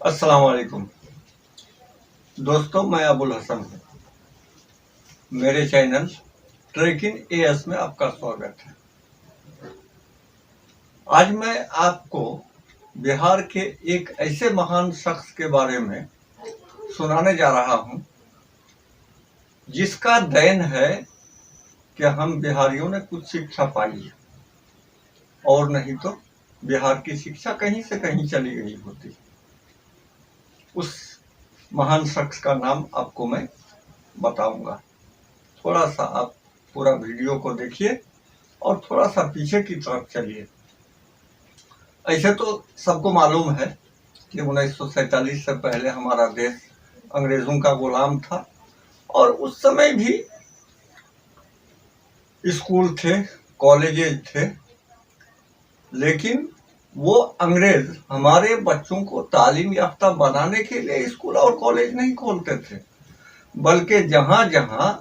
अस्सलाम वालेकुम दोस्तों, मैं अबुल हसन हूँ। मेरे चैनल ट्रेकिंग एएस में आपका स्वागत है। आज मैं आपको बिहार के एक ऐसे महान शख्स के बारे में सुनाने जा रहा हूँ जिसका देन है कि हम बिहारियों ने कुछ शिक्षा पाई है, और नहीं तो बिहार की शिक्षा कहीं से कहीं चली गई होती। उस महान शख्स का नाम आपको मैं बताऊंगा। थोड़ा सा आप पूरा वीडियो को देखिए और थोड़ा सा पीछे की तरफ चलिए। ऐसे तो सबको मालूम है कि 1947 से पहले हमारा देश अंग्रेजों का गुलाम था, और उस समय भी स्कूल थे, कॉलेजेस थे, लेकिन वो अंग्रेज हमारे बच्चों को तालीम याफ्ता बनाने के लिए स्कूल और कॉलेज नहीं खोलते थे, बल्कि जहां जहां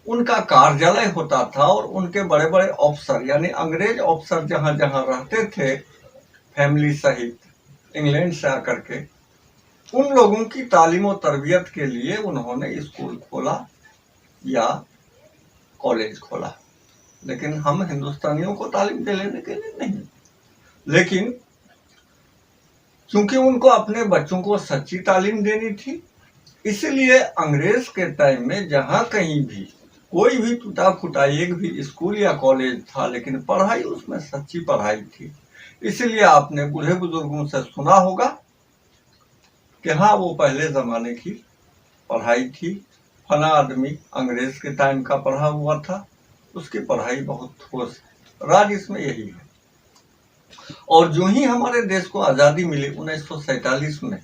उनका कार्यालय होता था और उनके बड़े बड़े अफसर यानी अंग्रेज अफसर जहां जहां रहते थे फैमिली सहित इंग्लैंड से आकर के, उन लोगों की तालीम और तरबियत के लिए उन्होंने स्कूल खोला या कॉलेज खोला। लेकिन हम हिंदुस्तानियों को तालीम दे लेने के लिए नहीं, लेकिन चूंकि उनको अपने बच्चों को सच्ची तालीम देनी थी, इसलिए अंग्रेज के टाइम में जहां कहीं भी कोई भी टूटा फूटा एक भी स्कूल या कॉलेज था, लेकिन पढ़ाई उसमें सच्ची पढ़ाई थी। इसलिए आपने बूढ़े बुजुर्गों से सुना होगा कि हाँ, वो पहले जमाने की पढ़ाई थी, फला आदमी अंग्रेज के टाइम का पढ़ा हुआ था, उसकी पढ़ाई बहुत ठोस है। राज इसमें यही है। और जो ही हमारे देश को आज़ादी मिली 1947 में,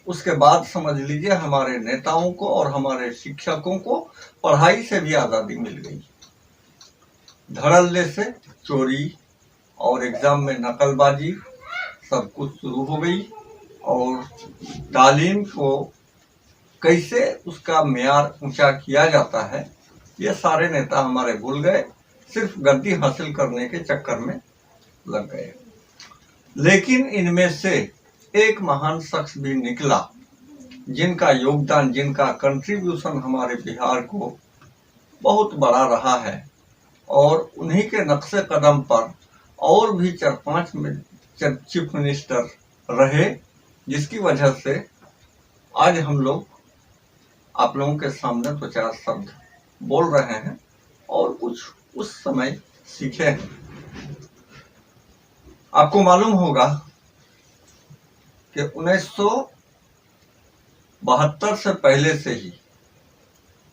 उसके बाद समझ लीजिए हमारे नेताओं को और हमारे शिक्षकों को पढ़ाई से भी आज़ादी मिल गई। धड़ल्ले से चोरी और एग्जाम में नकलबाजी सब कुछ शुरू हो गई, और तालीम को कैसे उसका मेयार ऊंचा किया जाता है ये सारे नेता हमारे भूल गए, सिर्फ गद्दी हासिल करने के चक्कर में लग गए। लेकिन इनमें से एक महान शख्स भी निकला जिनका योगदान, जिनका कंट्रीब्यूशन हमारे बिहार को बहुत बड़ा रहा है, और उन्हीं के नक्शे कदम पर और भी 4-5 चीफ मिनिस्टर रहे, जिसकी वजह से आज हम लोग आप लोगों के सामने 2-4 शब्द बोल रहे हैं और कुछ उस समय सीखे हैं। आपको मालूम होगा कि 1972 से पहले से ही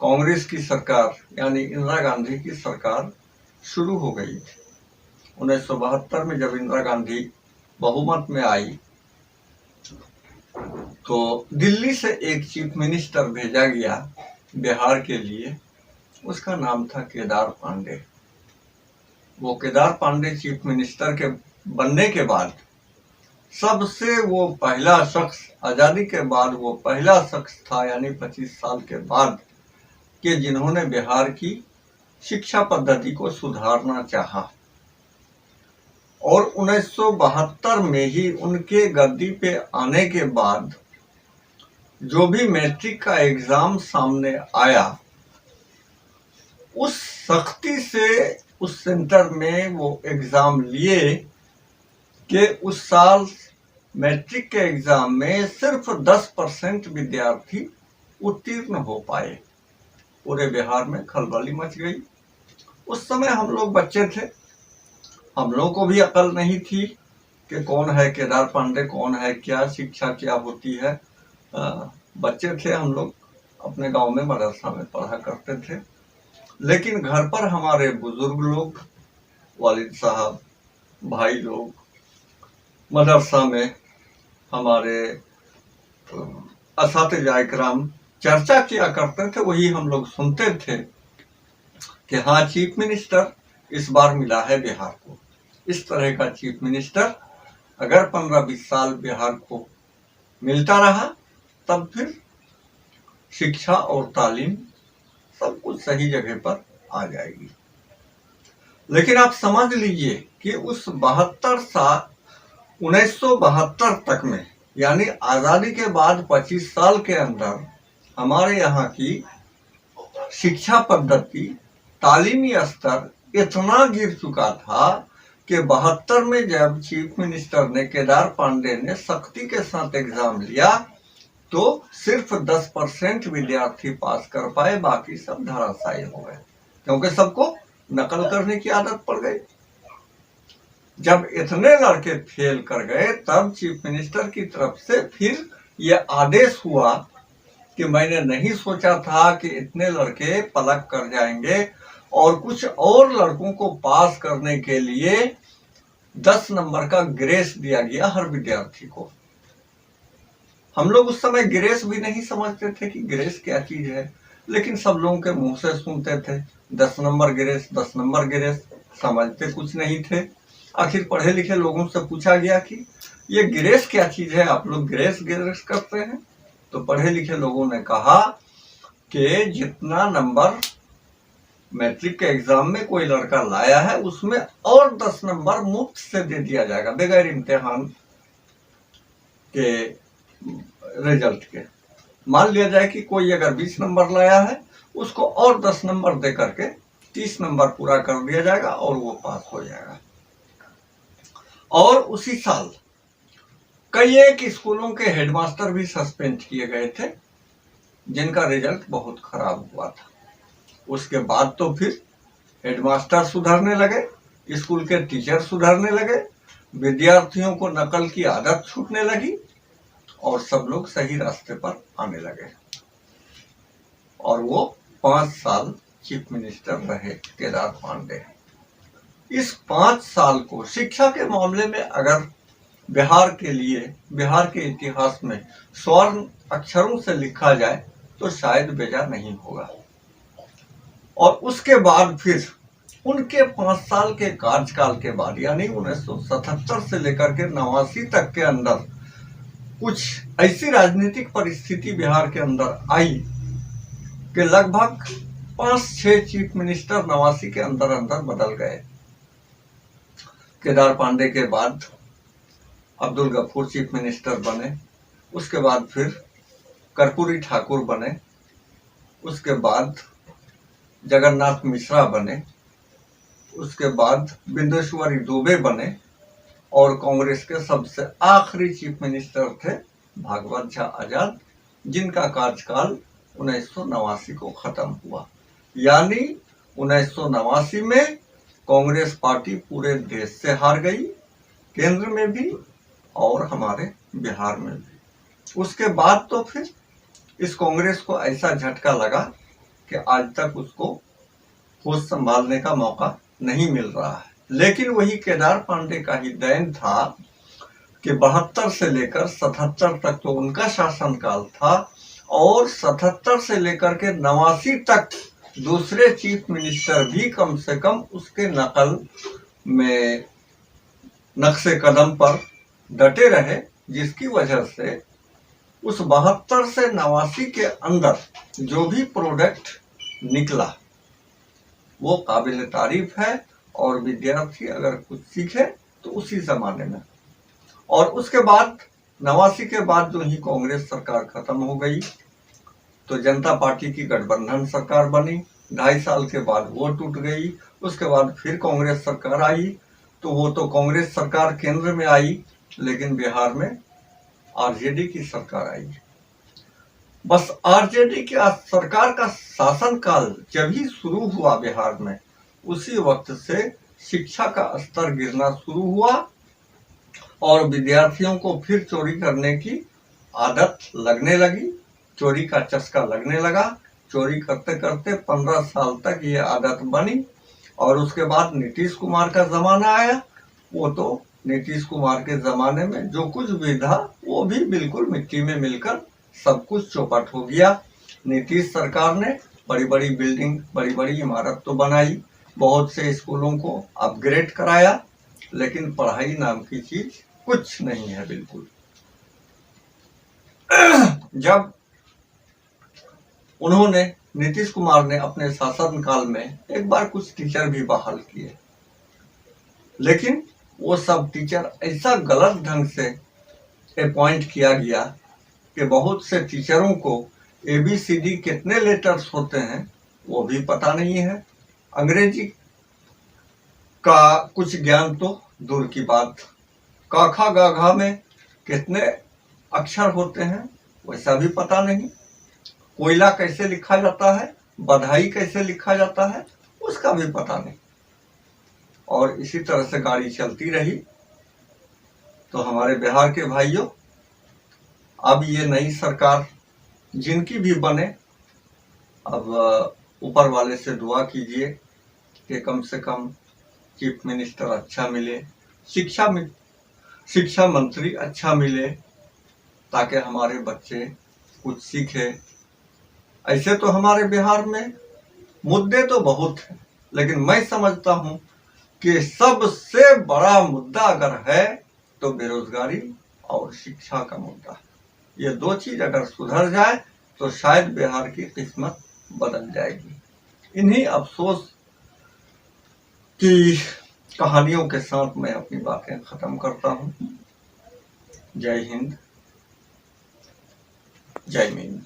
कांग्रेस की सरकार यानी इंदिरा गांधी की सरकार शुरू हो गई थी। 1972 में जब इंदिरा गांधी बहुमत में आई तो दिल्ली से एक चीफ मिनिस्टर भेजा गया बिहार के लिए। उसका नाम था केदार पांडे। वो केदार पांडे चीफ मिनिस्टर के बनने के बाद सबसे वो पहला शख्स, आजादी के बाद वो पहला शख्स था, यानी 25 साल के बाद, कि जिन्होंने बिहार की शिक्षा पद्धति को सुधारना चाहा। और 1972 में ही उनके गद्दी पे आने के बाद जो भी मैट्रिक का एग्जाम सामने आया, उस सख्ती से उस सेंटर में वो एग्जाम लिए कि उस साल मैट्रिक के एग्जाम में सिर्फ 10% विद्यार्थी उत्तीर्ण हो पाए। पूरे बिहार में खलबली मच गई। उस समय हम लोग बच्चे थे, हम लोगों को भी अकल नहीं थी कि कौन है केदार पांडे, कौन है, क्या शिक्षा क्या होती है। बच्चे थे हम लोग, अपने गांव में मदरसा में पढ़ा करते थे। लेकिन घर पर हमारे बुजुर्ग लोग, वालिद साहब, भाई लोग, मदरसा में हमारे असातिज़ा इकराम चर्चा किया करते थे, वही हम लोग सुनते थे कि हाँ, चीफ मिनिस्टर इस बार मिला है बिहार को। इस तरह का चीफ मिनिस्टर अगर 15-20 साल बिहार को मिलता रहा, तब फिर शिक्षा और तालीम सब कुछ सही जगह पर आ जाएगी। लेकिन आप समझ लीजिए कि उस 1972 तक में यानी आजादी के बाद 25 साल के अंदर हमारे यहाँ की शिक्षा पद्धति, तालीमी स्तर इतना गिर चुका था कि 72 में जब चीफ मिनिस्टर ने केदार पांडे ने सख्ती के साथ एग्जाम लिया तो सिर्फ 10% विद्यार्थी पास कर पाए, बाकी सब धराशायी हो गए क्योंकि सबको नकल करने की आदत पड़ गई। जब इतने लड़के फेल कर गए तब चीफ मिनिस्टर की तरफ से फिर यह आदेश हुआ कि मैंने नहीं सोचा था कि इतने लड़के पलक कर जाएंगे, और कुछ और लड़कों को पास करने के लिए 10 नंबर का ग्रेस दिया गया हर विद्यार्थी को। हम लोग उस समय ग्रेस भी नहीं समझते थे कि ग्रेस क्या चीज है, लेकिन सब लोगों के मुंह से सुनते थे 10 नंबर ग्रेस, 10 नंबर ग्रेस, समझते कुछ नहीं थे। आखिर पढ़े लिखे लोगों से पूछा गया कि ये ग्रेस क्या चीज है, आप लोग ग्रेस ग्रेस करते हैं? तो पढ़े लिखे लोगों ने कहा कि जितना नंबर मैट्रिक के एग्जाम में कोई लड़का लाया है उसमें और 10 नंबर मुफ्त से दे दिया जाएगा बगैर इम्तिहान के रिजल्ट के। मान लिया जाए कि कोई अगर 20 नंबर लाया है उसको और 10 नंबर दे करके 30 नंबर पूरा कर दिया जाएगा और वो पास हो जाएगा। और उसी साल कई एक स्कूलों के हेडमास्टर भी सस्पेंड किए गए थे जिनका रिजल्ट बहुत खराब हुआ था। उसके बाद तो फिर हेडमास्टर सुधरने लगे, स्कूल के टीचर सुधरने लगे, विद्यार्थियों को नकल की आदत छूटने लगी और सब लोग सही रास्ते पर आने लगे। और वो 5 साल चीफ मिनिस्टर रहे केदार पांडे। इस 5 साल को शिक्षा के मामले में अगर बिहार के लिए, बिहार के इतिहास में स्वर्ण अक्षरों से लिखा जाए तो शायद बेजा नहीं होगा। और उसके बाद फिर उनके 5 साल के कार्यकाल के बाद यानी 1977 से लेकर के 89 तक के अंदर कुछ ऐसी राजनीतिक परिस्थिति बिहार के अंदर आई कि लगभग 5-6 चीफ मिनिस्टर 89 के अंदर अंदर बदल गए। केदार पांडे के बाद अब्दुल गफूर चीफ मिनिस्टर बने, उसके बाद फिर कर्पूरी ठाकुर बने, उसके बाद जगन्नाथ मिश्रा बने, उसके बाद बिंदेश्वरी दुबे बने और कांग्रेस के सबसे आखिरी चीफ मिनिस्टर थे भागवत झा आजाद, जिनका कार्यकाल 1989 को खत्म हुआ। यानी 1989 में कांग्रेस पार्टी पूरे देश से हार गई, केंद्र में भी और हमारे बिहार में भी। उसके बाद तो फिर इस कांग्रेस को ऐसा झटका लगा कि आज तक उसको होश संभालने का मौका नहीं मिल रहा है। लेकिन वही केदार पांडे का ही देन था कि 72 से लेकर 77 तक तो उनका शासनकाल था और 77 से लेकर के 89 तक दूसरे चीफ मिनिस्टर भी कम से कम उसके नकल में नक्शे कदम पर डटे रहे, जिसकी वजह से उस 72 से 89 के अंदर जो भी प्रोडक्ट निकला वो काबिल तारीफ है। और विद्यार्थी अगर कुछ सीखे तो उसी जमाने में। और उसके बाद 89 के बाद जो ही कांग्रेस सरकार खत्म हो गई तो जनता पार्टी की गठबंधन सरकार बनी, 2.5 साल के बाद वो टूट गई। उसके बाद फिर कांग्रेस सरकार आई, तो वो तो कांग्रेस सरकार केंद्र में आई, लेकिन बिहार में आरजेडी की सरकार आई। बस आरजेडी की सरकार का शासनकाल जब ही शुरू हुआ बिहार में, उसी वक्त से शिक्षा का स्तर गिरना शुरू हुआ और विद्यार्थियों को फिर चोरी करने की आदत लगने लगी, चोरी का चस्का लगने लगा। चोरी करते करते 15 साल तक ये आदत बनी। और उसके बाद नीतीश कुमार का जमाना आया। वो तो नीतीश कुमार के जमाने में जो कुछ भी था वो भी बिल्कुल मिट्टी में मिलकर सब कुछ चौपट हो गया। नीतीश सरकार ने बड़ी बड़ी बिल्डिंग, बड़ी बड़ी इमारत तो बनाई, बहुत से स्कूलों को अपग्रेड कराया, लेकिन पढ़ाई नाम की चीज कुछ नहीं है बिल्कुल। जब उन्होंने, नीतीश कुमार ने अपने शासनकाल में एक बार कुछ टीचर भी बहाल किए, लेकिन वो सब टीचर ऐसा गलत ढंग से अपॉइंट किया गया कि बहुत से टीचरों को ABCD कितने लेटर्स होते हैं वो भी पता नहीं है। अंग्रेजी का कुछ ज्ञान तो दूर की बात, काखा गाघा में कितने अक्षर होते हैं वैसा भी पता नहीं। कोयला कैसे लिखा जाता है, बधाई कैसे लिखा जाता है उसका भी पता नहीं। और इसी तरह से गाड़ी चलती रही। तो हमारे बिहार के भाइयों, अब ये नई सरकार जिनकी भी बने, अब ऊपर वाले से दुआ कीजिए कि कम से कम चीफ मिनिस्टर अच्छा मिले, शिक्षा मंत्री अच्छा मिले, ताकि हमारे बच्चे कुछ सीखे। ऐसे तो हमारे बिहार में मुद्दे तो बहुत हैं, लेकिन मैं समझता हूं कि सबसे बड़ा मुद्दा अगर है तो बेरोजगारी और शिक्षा का मुद्दा। ये दो चीज अगर सुधर जाए तो शायद बिहार की किस्मत बदल जाएगी। इन्हीं अफसोस की कहानियों के साथ मैं अपनी बातें खत्म करता हूं। जय हिंद, जय हिंद।